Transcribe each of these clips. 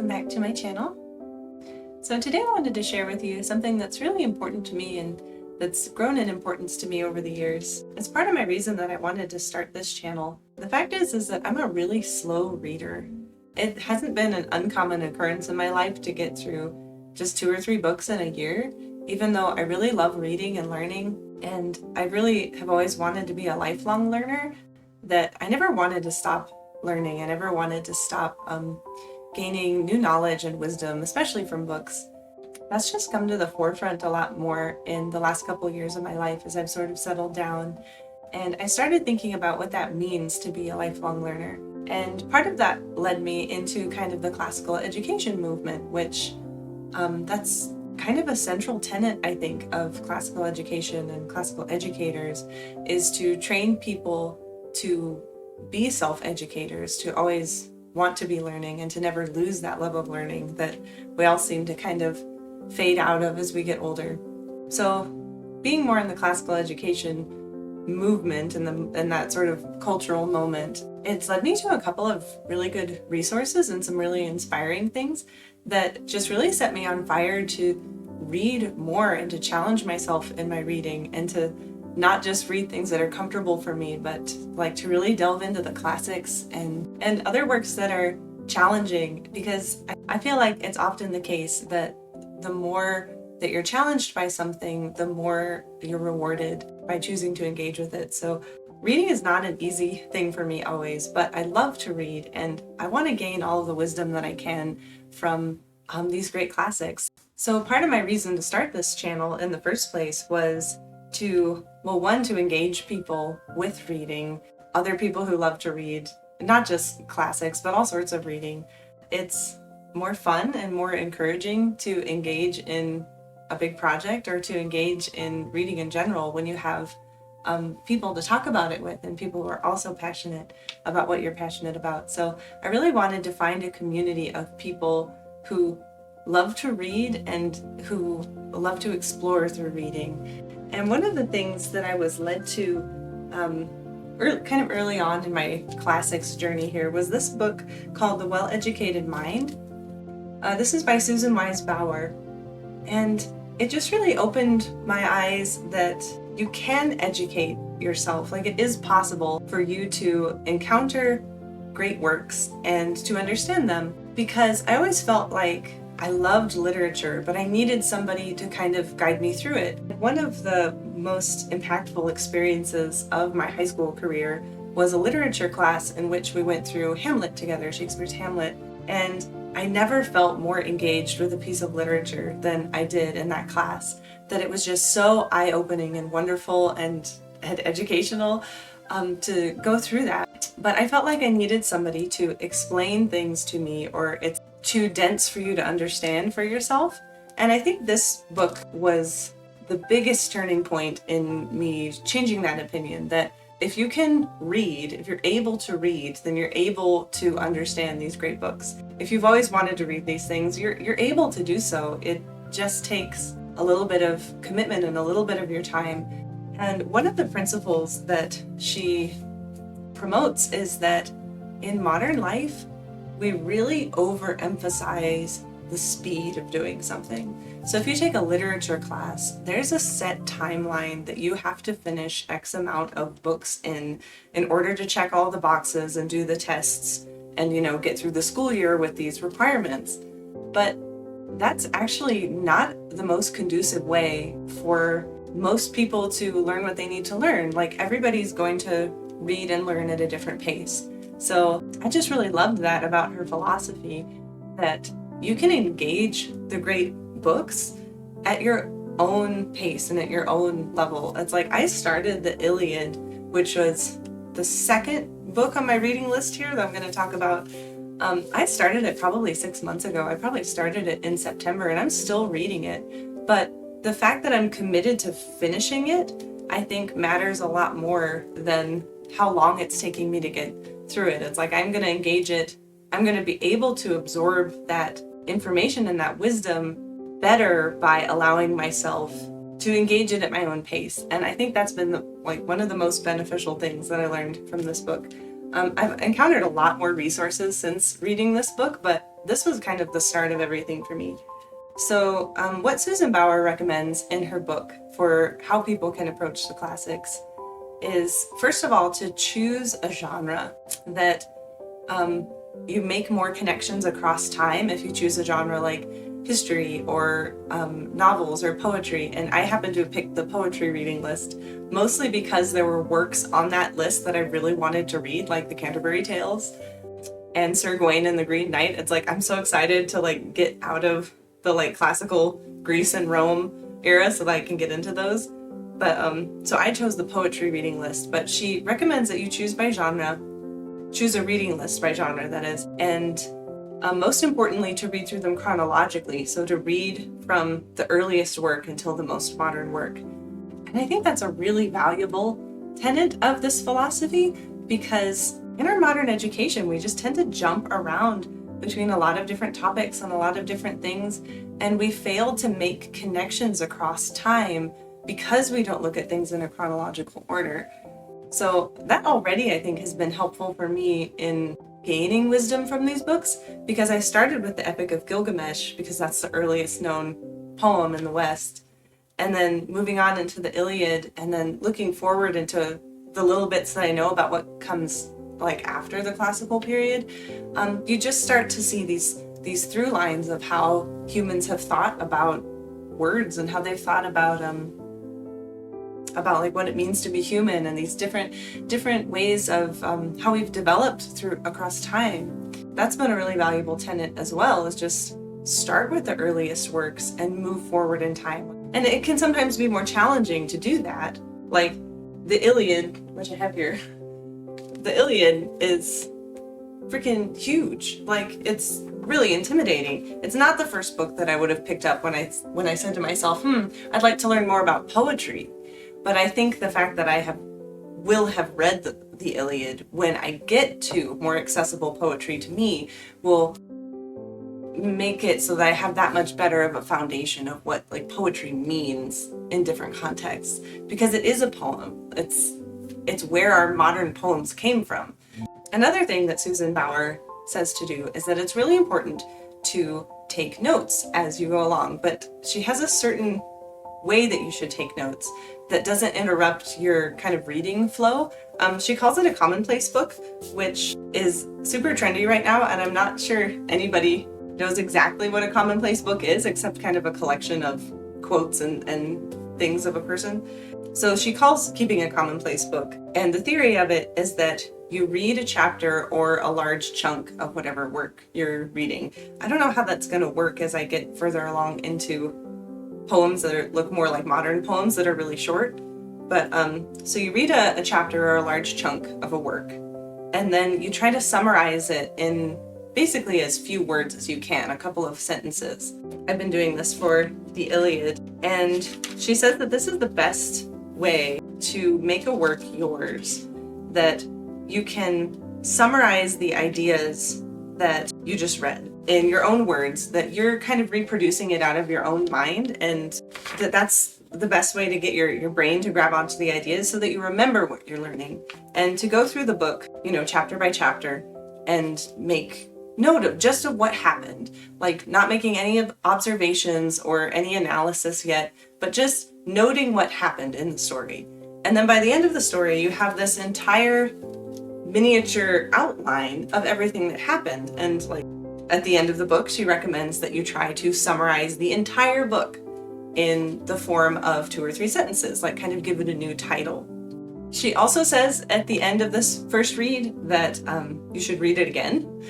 welcome back to my channel. So today I wanted to share with you something that's really important to me and that's grown in importance to me over the years. It's part of my reason that I wanted to start this channel. The fact is that I'm a really slow reader. It hasn't been an uncommon occurrence in my life to get through just 2 or 3 books in a year, even though I really love reading and learning, and I really have always wanted to be a lifelong learner, that I never wanted to stop learning. I never wanted to stop gaining new knowledge and wisdom, especially from books. That's just come to the forefront a lot more in the last couple of years of my life as I've sort of settled down. And I started thinking about what that means to be a lifelong learner. And part of that led me into kind of the classical education movement, which that's kind of a central tenet, I think, of classical education and classical educators, is to train people to be self-educators, to always want to be learning and to never lose that love of learning that we all seem to kind of fade out of as we get older. So being more in the classical education movement and that sort of cultural moment, it's led me to a couple of really good resources and some really inspiring things that just really set me on fire to read more and to challenge myself in my reading and to not just read things that are comfortable for me, but like to really delve into the classics and other works that are challenging, because I feel like it's often the case that the more that you're challenged by something, the more you're rewarded by choosing to engage with it. So reading is not an easy thing for me always, but I love to read and I want to gain all of the wisdom that I can from these great classics. So part of my reason to start this channel in the first place was to, well, one, to engage people with reading, other people who love to read, not just classics, but all sorts of reading. It's more fun and more encouraging to engage in a big project or to engage in reading in general when you have people to talk about it with and people who are also passionate about what you're passionate about. So I really wanted to find a community of people who love to read and who love to explore through reading. And one of the things that I was led to kind of early on in my classics journey here was this book called The Well-Educated Mind. This is by Susan Wise Bauer, and it just really opened my eyes that you can educate yourself. Like, it is possible for you to encounter great works and to understand them, because I always felt like I loved literature, but I needed somebody to kind of guide me through it. One of the most impactful experiences of my high school career was a literature class in which we went through Hamlet together, Shakespeare's Hamlet, and I never felt more engaged with a piece of literature than I did in that class. That it was just so eye-opening and wonderful and educational to go through that. But I felt like I needed somebody to explain things to me, or it's too dense for you to understand for yourself. And I think this book was the biggest turning point in me changing that opinion, that if you can read, if you're able to read, then you're able to understand these great books. If you've always wanted to read these things, you're able to do so. It just takes a little bit of commitment and a little bit of your time. And one of the principles that she promotes is that in modern life, we really overemphasize the speed of doing something. So if you take a literature class, there's a set timeline that you have to finish X amount of books in order to check all the boxes and do the tests and, get through the school year with these requirements. But that's actually not the most conducive way for most people to learn what they need to learn. Like, everybody's going to read and learn at a different pace. So I just really loved that about her philosophy, that you can engage the great books at your own pace and at your own level. It's like, I started the Iliad, which was the second book on my reading list here that I'm going to talk about. I started it probably 6 months ago. I probably started it in September and I'm still reading it. But the fact that I'm committed to finishing it, I think matters a lot more than how long it's taking me to get through it. It's like, I'm going to engage it. I'm going to be able to absorb that information and that wisdom better by allowing myself to engage it at my own pace. And I think that's been one of the most beneficial things that I learned from this book. I've encountered a lot more resources since reading this book, but this was kind of the start of everything for me. So what Susan Bauer recommends in her book for how people can approach the classics is, first of all, to choose a genre that you make more connections across time if you choose a genre like history or novels or poetry. And I happen to have picked the poetry reading list mostly because there were works on that list that I really wanted to read, like the Canterbury Tales and Sir Gawain and the Green Knight. It's like I'm so excited to like get out of the like classical Greece and Rome era so that I can get into those. But so I chose the poetry reading list, but she recommends that you choose by genre, choose a reading list by genre, that is, and most importantly, to read through them chronologically. So to read from the earliest work until the most modern work. And I think that's a really valuable tenet of this philosophy, because in our modern education, we just tend to jump around between a lot of different topics and a lot of different things, and we fail to make connections across time because we don't look at things in a chronological order. So that already, I think, has been helpful for me in gaining wisdom from these books, because I started with the Epic of Gilgamesh because that's the earliest known poem in the West, and then moving on into the Iliad, and then looking forward into the little bits that I know about what comes like after the classical period. You just start to see these through lines of how humans have thought about words and how they've thought about like what it means to be human, and these different ways of how we've developed through across time. That's been a really valuable tenet as well, is just start with the earliest works and move forward in time. And it can sometimes be more challenging to do that. Like the Iliad, which I have here, the Iliad is freaking huge. Like, it's really intimidating. It's not the first book that I would have picked up when I said to myself, I'd like to learn more about poetry. But I think the fact that I will have read the Iliad when I get to more accessible poetry to me will make it so that I have that much better of a foundation of what like poetry means in different contexts, because it is a poem. It's where our modern poems came from. Another thing that Susan Bauer says to do is that it's really important to take notes as you go along, but she has a certain way that you should take notes that doesn't interrupt your kind of reading flow. She calls it a commonplace book, which is super trendy right now, and I'm not sure anybody knows exactly what a commonplace book is, except kind of a collection of quotes and things of a person. So she calls keeping a commonplace book, and the theory of it is that you read a chapter or a large chunk of whatever work you're reading. I don't know how that's going to work as I get further along into poems that look more like modern poems that are really short. But so you read a chapter or a large chunk of a work, and then you try to summarize it in basically as few words as you can, a couple of sentences. I've been doing this for the Iliad, and she says that this is the best way to make a work yours, that you can summarize the ideas that you just read in your own words, that you're kind of reproducing it out of your own mind, and that's the best way to get your brain to grab onto the ideas so that you remember what you're learning, and to go through the book, chapter by chapter, and make note of what happened, like not making any observations or any analysis yet, but just noting what happened in the story. And then by the end of the story, you have this entire miniature outline of everything that happened. And like at the end of the book, she recommends that you try to summarize the entire book in the form of 2 or 3 sentences, like kind of give it a new title. She also says at the end of this first read that you should read it again.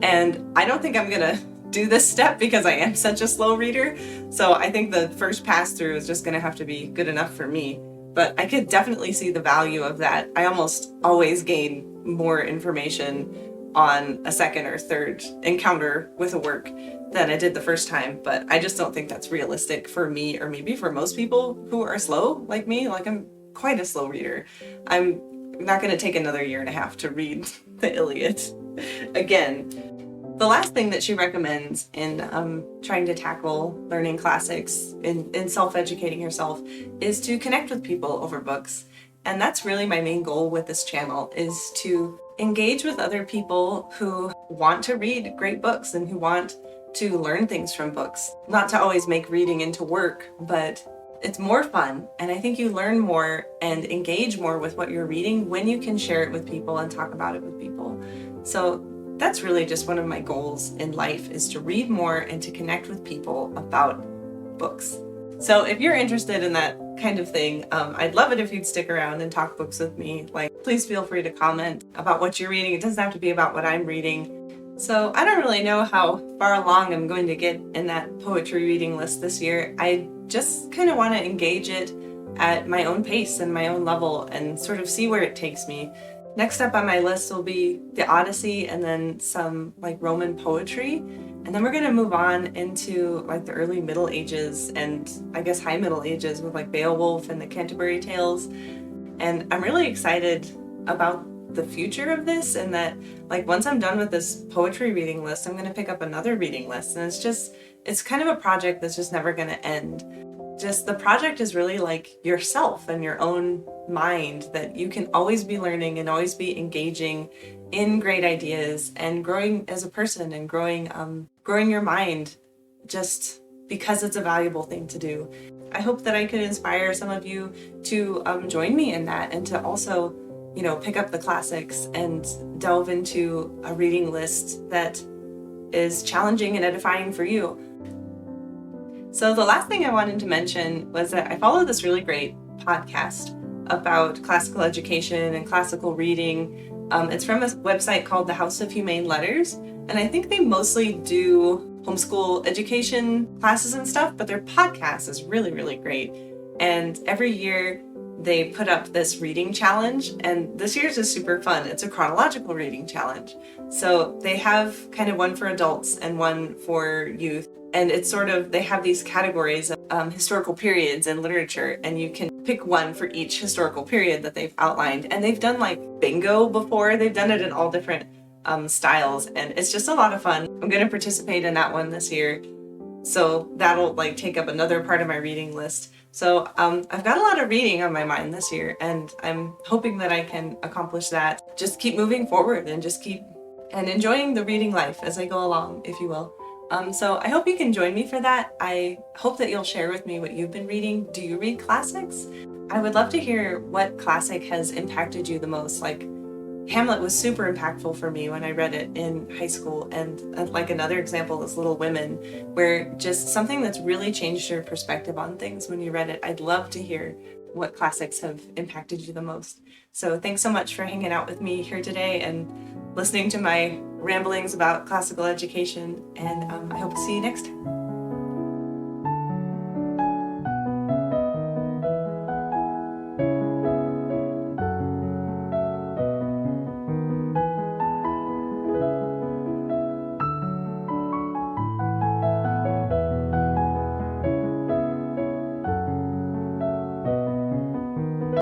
And I don't think I'm gonna do this step because I am such a slow reader. So I think the first pass through is just gonna have to be good enough for me. But I could definitely see the value of that. I almost always gain more information on a second or third encounter with a work than I did the first time. But I just don't think that's realistic for me, or maybe for most people who are slow like me. Like, I'm quite a slow reader. I'm not gonna take another 1.5 years to read the Iliad again. The last thing that she recommends in trying to tackle learning classics, in self-educating herself, is to connect with people over books. And that's really my main goal with this channel, is to engage with other people who want to read great books and who want to learn things from books. Not to always make reading into work, but it's more fun, and I think you learn more and engage more with what you're reading when you can share it with people and talk about it with people. So that's really just one of my goals in life, is to read more and to connect with people about books. So if you're interested in that kind of thing, I'd love it if you'd stick around and talk books with me. Please feel free to comment about what you're reading. It doesn't have to be about what I'm reading. So I don't really know how far along I'm going to get in that poetry reading list this year. I just kind of want to engage it at my own pace and my own level and sort of see where it takes me. Next up on my list will be the Odyssey and then some Roman poetry. And then we're going to move on into the early Middle Ages and I guess high Middle Ages with Beowulf and the Canterbury Tales. And I'm really excited about the future of this, and that once I'm done with this poetry reading list, I'm going to pick up another reading list. And it's kind of a project that's just never going to end. Just the project is really yourself and your own mind, that you can always be learning and always be engaging in great ideas and growing as a person and growing your mind, just because it's a valuable thing to do. I hope that I could inspire some of you to join me in that, and to also pick up the classics and delve into a reading list that is challenging and edifying for you. So the last thing I wanted to mention was that I follow this really great podcast about classical education and classical reading. It's from a website called the House of Humane Letters, and I think they mostly do homeschool education classes and stuff, but their podcast is really, really great. And every year they put up this reading challenge, and this year's is super fun. It's a chronological reading challenge. So they have kind of one for adults and one for youth. And it's they have these categories of historical periods in literature, and you can pick one for each historical period that they've outlined. And they've done bingo before. They've done it in all different styles, and it's just a lot of fun. I'm going to participate in that one this year. So that'll take up another part of my reading list. So I've got a lot of reading on my mind this year, and I'm hoping that I can accomplish that. Just keep moving forward and just keep enjoying the reading life as I go along, if you will. So I hope you can join me for that. I hope that you'll share with me what you've been reading. Do you read classics? I would love to hear what classic has impacted you the most. Hamlet was super impactful for me when I read it in high school, and another example is Little Women, where just something that's really changed your perspective on things when you read it. I'd love to hear what classics have impacted you the most. So thanks so much for hanging out with me here today and listening to my ramblings about classical education, and I hope to see you next time.